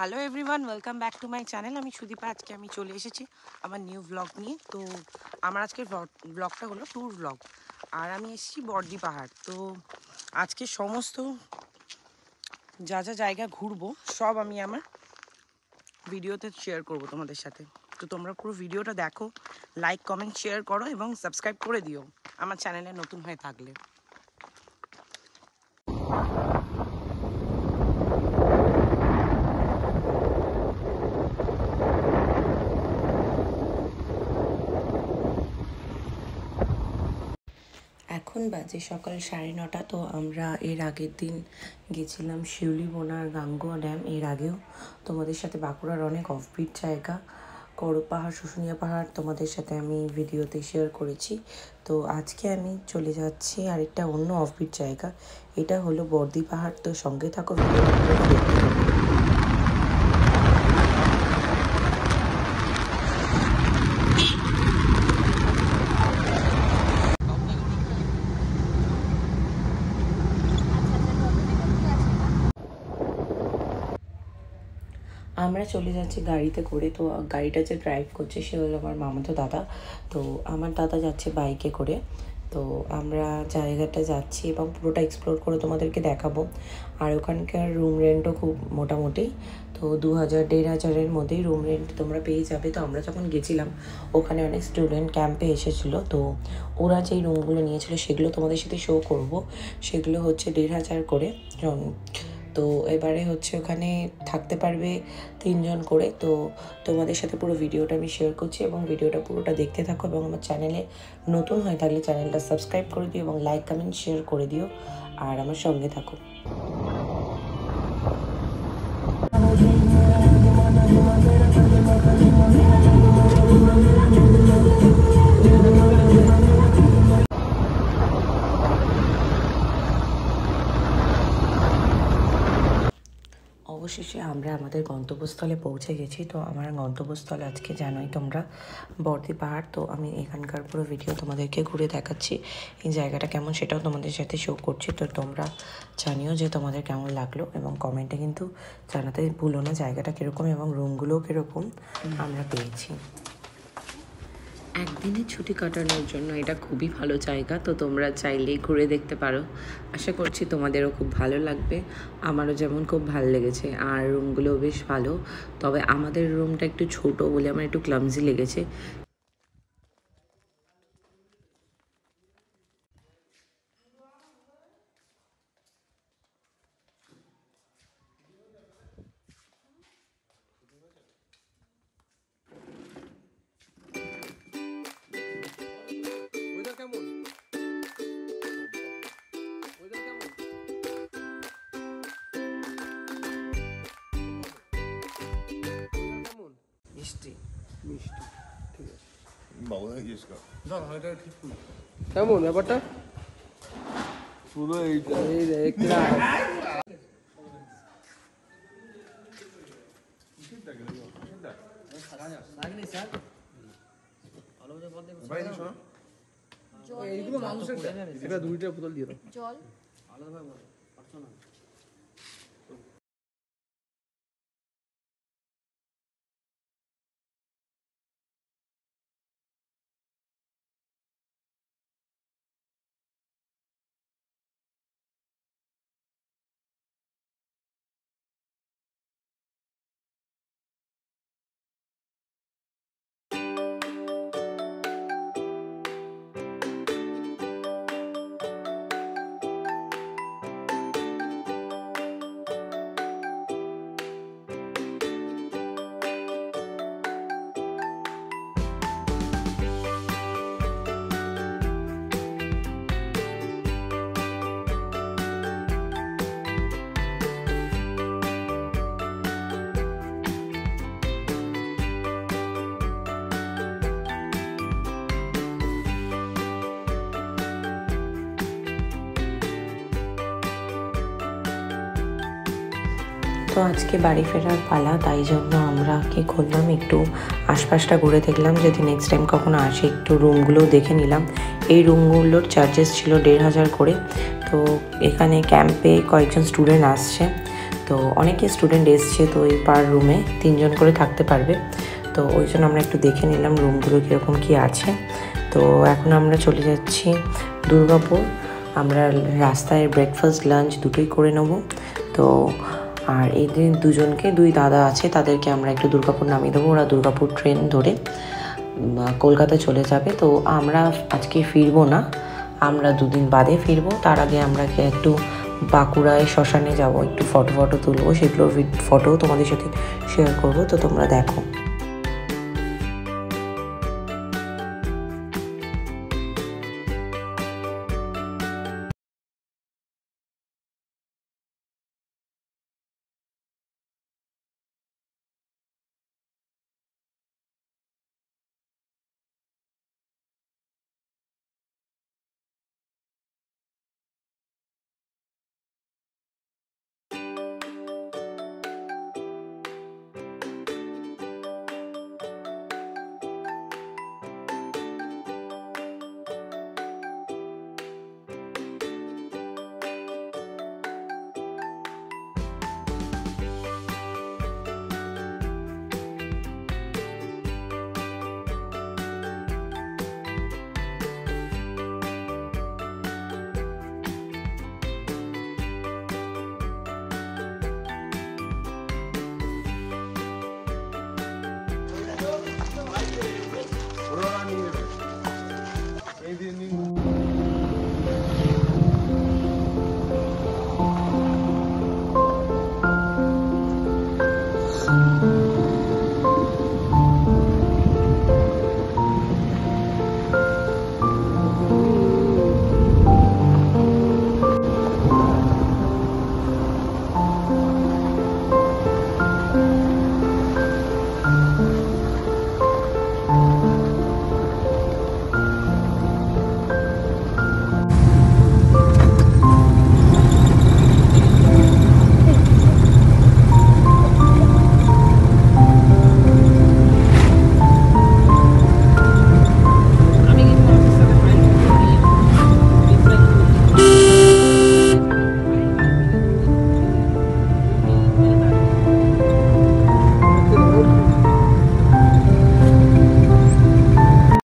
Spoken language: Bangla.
Hello everyone, welcome back to my channel. আমি সুদীপা। আজকে আমি চলে এসেছি আমার নিউ ব্লগ নিয়ে। তো আমার আজকের ব্লগটা হলো ট্যুর ব্লগ। আর আমি এসেছি বর্দি পাহাড়। তো আজকে সমস্ত যা যা জায়গা ঘুরবো সব আমি আমার ভিডিওতে শেয়ার করব তোমাদের সাথে। তো তোমরা পুরো ভিডিওটা দেখো, লাইক কমেন্ট শেয়ার করো এবং সাবস্ক্রাইব করে দিও আমার চ্যানেলে নতুন হয়ে থাকলে। এখন বাজে সকাল 9:30। তো আমরা এর আগের দিন গেছিলাম শিউলিবোনা আর গাঙ্গুয়া ড্যাম। এর আগেও তোমাদের সাথে বাঁকুড়ার অনেক অফবিট জায়গা, করো পাহাড়, শুশুনিয়া পাহাড় তোমাদের সাথে আমি ভিডিওতে শেয়ার করেছি। তো আজকে আমি চলে যাচ্ছি আরেকটা অন্য অফবিট জায়গা, এটা হলো বর্দি পাহাড়। তো সঙ্গে থাকো, ভিডিওটা দেখতে থাকো। আমরা চলে যাচ্ছি গাড়িতে করে। তো গাড়িটা যে ড্রাইভ করছে সে হলো আমার মামাতো দাদা। তো আমার দাদা যাচ্ছে বাইকে করে। তো আমরা জায়গাটা যাচ্ছি এবং পুরোটা এক্সপ্লোর করে তোমাদেরকে দেখাবো। আর ওখানকার রুম রেন্টও খুব মোটামুটি, তো 2000-1500-এর মধ্যেই রুম রেন্ট তোমরা পেয়ে যাবে। তো আমরা যখন গেছিলাম ওখানে অনেক স্টুডেন্ট ক্যাম্পে এসেছিলো। তো ওরা যেই রুমগুলো নিয়েছিল সেগুলো তোমাদের সাথে শো করব। সেগুলো হচ্ছে 1500 করে জন। তো এবারে হচ্ছে ওখানে থাকতে পারবে 3 জন করে। তো তোমাদের সাথে পুরো ভিডিওটা আমি শেয়ার করছি এবং ভিডিওটা পুরোটা দেখতে থাকো। এবং আমার চ্যানেলে নতুন হয়ে থাকলে চ্যানেলটা সাবস্ক্রাইব করে দিও এবং লাইক কমেন্ট শেয়ার করে দিও আর আমার সঙ্গে থাকো। অবশেষে আমরা আমাদের গন্তব্যস্থলে পৌঁছে গেছি। তো আমার গন্তব্যস্থল আজকে জানোই তোমরা বর্দি পাহাড়। তো আমি এখানকার পুরো ভিডিও তোমাদেরকে ঘুরে দেখাচ্ছি, এই জায়গাটা কেমন সেটাও তোমাদের সাথে শো করছি। তো তোমরা জানিও যে তোমাদের কেমন লাগলো এবং কমেন্টে কিন্তু জানাতে ভুলো না জায়গাটা কীরকম এবং রুমগুলোও কীরকম আমরা পেয়েছি। একদিনের ছুটি কাটানোর জন্য এটা খুবই ভালো জায়গা। তো তোমরা চাইলেই ঘুরে দেখতে পারো। আশা করছি তোমাদেরও খুব ভালো লাগবে, আমারও যেমন খুব ভালো লেগেছে। আর রুমগুলোও বেশ ভালো, তবে আমাদের রুমটা একটু ছোট বলে আমার একটু ক্লামজি লেগেছে। মিষ্টি মিষ্টি ঠিক আছে, কেমন ব্যাপারটা পুরো এইটা এই এইগুলো মানুষের এটা 2 লিটার বোতল দিয়ে দাও জল আলাদাভাবে পারছো না। তো আজকে বাড়ি ফেরার পালা, তাই জন্য আমরা কি করলাম একটু আশপাশটা ঘুরে দেখলাম, যদি নেক্সট টাইম কখনো আসি একটু রুমগুলোও দেখে নিলাম। এই রুমগুলোর চার্জেস ছিল 1500 করে। তো এখানে ক্যাম্পে কয়েকজন স্টুডেন্ট আসছে, তো অনেকে স্টুডেন্ট এসছে, তো এই পার রুমে 3 জন করে থাকতে পারবে। তো ওই জন্য আমরা একটু দেখে নিলাম রুমগুলো কীরকম কী আছে। তো এখন আমরা চলে যাচ্ছি দুর্গাপুর। আমরা রাস্তায় ব্রেকফাস্ট লাঞ্চ দুটোই করে নেব। তো আর এই দিন দুজনকে, 2 দাদা আছে, তাদেরকে আমরা একটু দুর্গাপুর নামিয়ে দেবো। ওরা দুর্গাপুর ট্রেন ধরে কলকাতায় চলে যাবে। তো আমরা আজকে ফিরবো না, আমরা 2 দিন বাদে ফিরবো। তার আগে আমরা একটু বাঁকুড়ায় শ্মশানে যাব, একটু ফটো তুলবো, সেগুলোর ফটোও তোমাদের সাথে শেয়ার করবো। তো তোমরা দেখো।